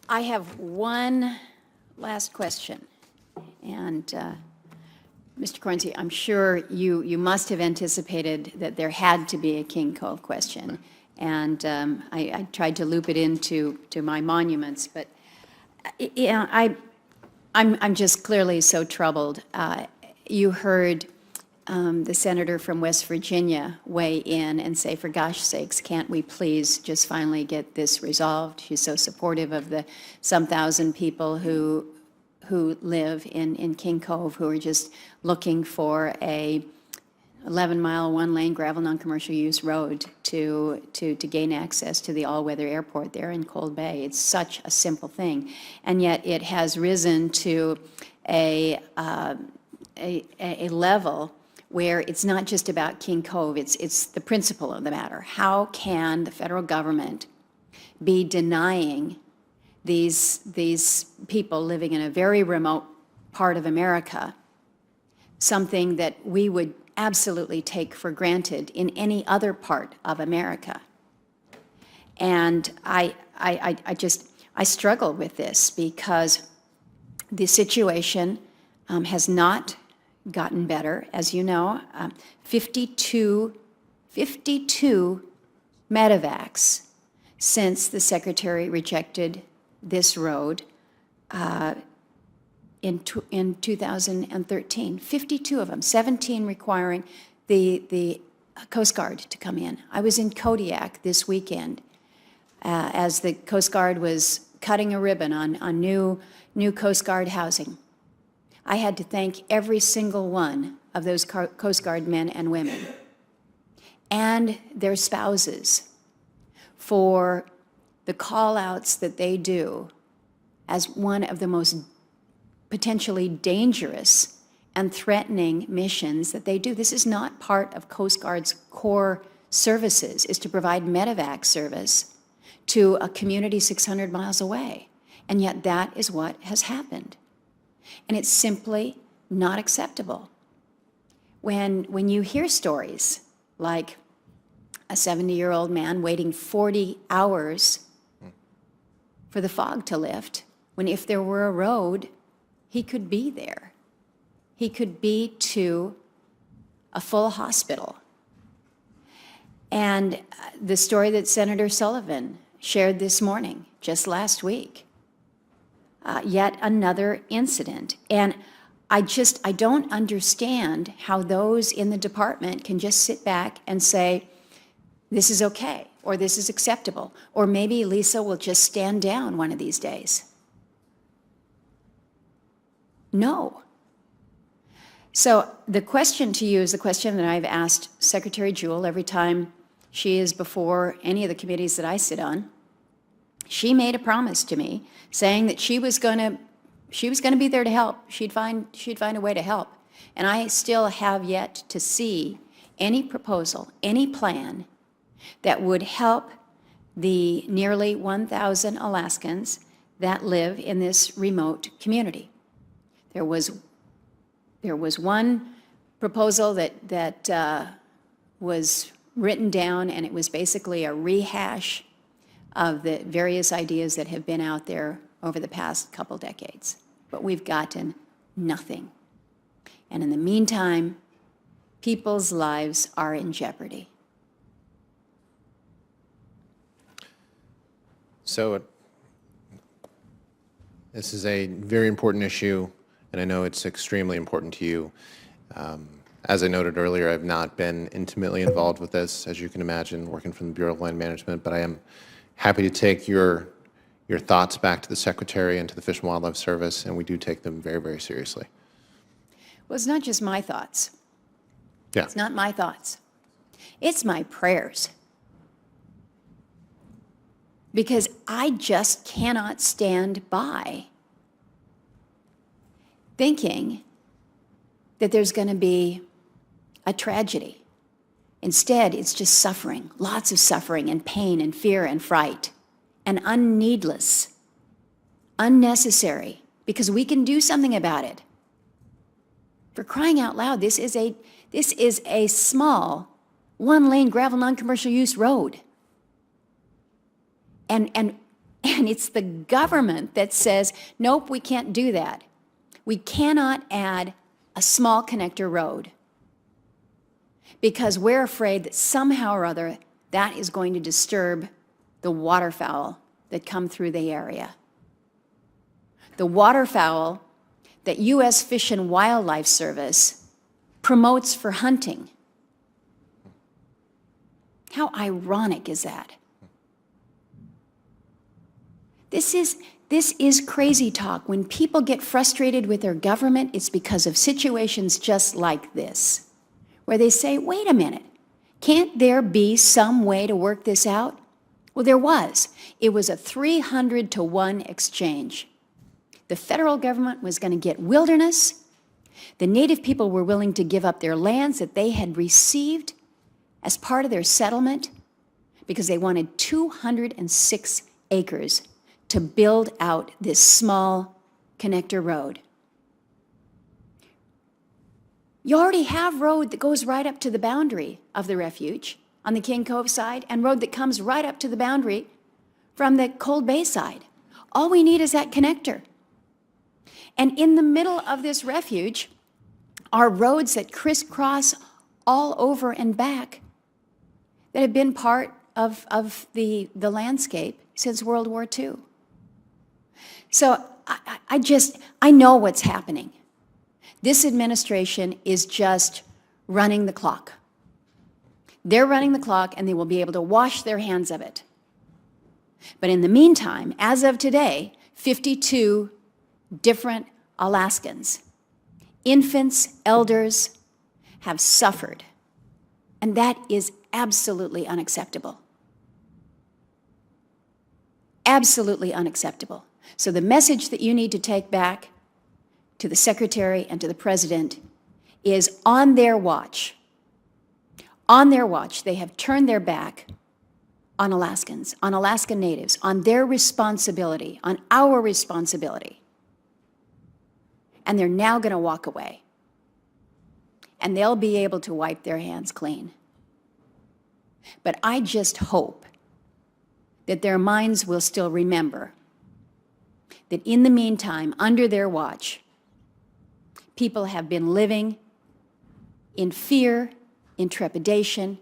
I have one last question. And Mr. Cornsey, I'm sure you must have anticipated that there had to be a King Cove question. And I tried to loop it into my monuments, but I'm just clearly so troubled. You heard the senator from West Virginia weigh in and say, for gosh sakes, can't we please just finally get this resolved? She's so supportive of the some thousand people who live in King Cove, who are just looking for a 11-mile, one-lane gravel non-commercial use road to gain access to the all-weather airport there in Cold Bay. It's such a simple thing, and yet it has risen to a level where it's not just about King Cove, it's the principle of the matter. How can the federal government be denying these people living in a very remote part of America something that we would absolutely take for granted in any other part of America? And I struggle with this because the situation has not gotten better. As you know, 52 medevacs since the Secretary rejected this road in 2013. 52 of them, 17 requiring the Coast Guard to come in. I was in Kodiak this weekend as the Coast Guard was cutting a ribbon on new Coast Guard housing. I had to thank every single one of those Coast Guard men and women and their spouses for the call-outs that they do as one of the most potentially dangerous and threatening missions that they do. This is not part of Coast Guard's core services, is to provide medevac service to a community 600 miles away. And yet that is what has happened. And it's simply not acceptable. When you hear stories like a 70-year-old man waiting 40 hours for the fog to lift, when if there were a road, he could be there. He could be to a full hospital. And the story that Senator Sullivan shared this morning, just last week, yet another incident. And I don't understand how those in the department can just sit back and say, this is okay, or this is acceptable, or maybe Lisa will just stand down one of these days. No. So the question to you is the question that I've asked Secretary Jewell every time she is before any of the committees that I sit on. She made a promise to me saying that she was going to be there to help. She'd find a way to help. And I still have yet to see any proposal, any plan that would help the nearly 1,000 Alaskans that live in this remote community. There was one proposal that was written down, and it was basically a rehash of the various ideas that have been out there over the past couple decades. But we've gotten nothing. And in the meantime, people's lives are in jeopardy. So this is a very important issue, and I know it's extremely important to you. As I noted earlier, I've not been intimately involved with this, as you can imagine, working from the Bureau of Land Management, but I am happy to take your thoughts back to the Secretary and to the Fish and Wildlife Service, and we do take them very, very seriously. Well, it's not just my thoughts. Yeah. It's not my thoughts. It's my prayers. Because I just cannot stand by thinking that there's going to be a tragedy. Instead, it's just suffering, lots of suffering and pain and fear and fright, and unneedless, unnecessary, because we can do something about it. For crying out loud, this is a small one-lane gravel non-commercial use road. And And it's the government that says, nope, we can't do that. We cannot add a small connector road because we're afraid that somehow or other that is going to disturb the waterfowl that come through the area. The waterfowl that U.S. Fish and Wildlife Service promotes for hunting. How ironic is that? This is crazy talk. When people get frustrated with their government, it's because of situations just like this, where they say, wait a minute, can't there be some way to work this out? Well, there was. It was a 300-to-1 exchange. The federal government was going to get wilderness. The Native people were willing to give up their lands that they had received as part of their settlement because they wanted 206 acres to build out this small connector road. You already have road that goes right up to the boundary of the refuge on the King Cove side and road that comes right up to the boundary from the Cold Bay side. All we need is that connector. And in the middle of this refuge are roads that crisscross all over and back that have been part of the landscape since World War II. So I know what's happening. This administration is just running the clock. They're running the clock and they will be able to wash their hands of it. But in the meantime, as of today, 52 different Alaskans, infants, elders, have suffered. And that is absolutely unacceptable. Absolutely unacceptable. So the message that you need to take back to the Secretary and to the President is on their watch. On their watch, they have turned their back on Alaskans, on Alaskan Natives, on their responsibility, on our responsibility. And they're now going to walk away. And they'll be able to wipe their hands clean. But I just hope that their minds will still remember that in the meantime, under their watch, people have been living in fear, in trepidation,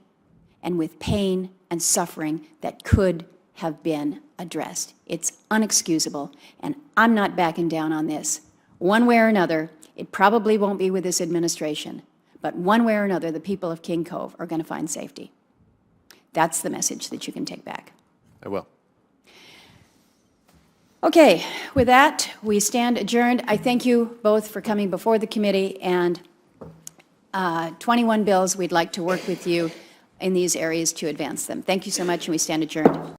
and with pain and suffering that could have been addressed. It's unexcusable, and I'm not backing down on this. One way or another, it probably won't be with this administration, but one way or another, the people of King Cove are going to find safety. That's the message that you can take back. I will. Okay, with that, we stand adjourned. I thank you both for coming before the committee, and 21 bills, we'd like to work with you in these areas to advance them. Thank you so much, and we stand adjourned.